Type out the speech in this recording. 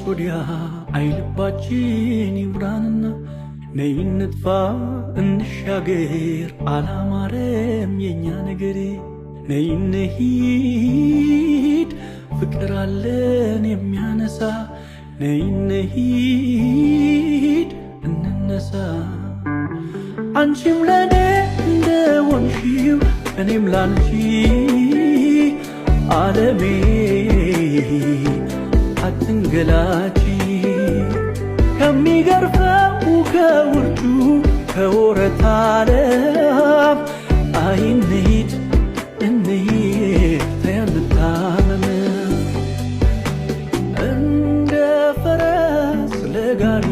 ወዲያ አይልባችን ይብራንና ነይ እንጥፋ እንሻገር አላማረም የኛ ነገር ነይ እንሂድ ፍቅር አለን የሚያነሳ ነይ እንሂድ እንነሳ አንቺም ለኔ እንደሆንሽው እኔም ላንቺ ዓለሜ አትንገላቺ ከሚገርፈው ከውርጩ ከወረታ ዓለም እንሂድ እንሂድ ተያንታመን እንደ ፈረስ ለጋሪ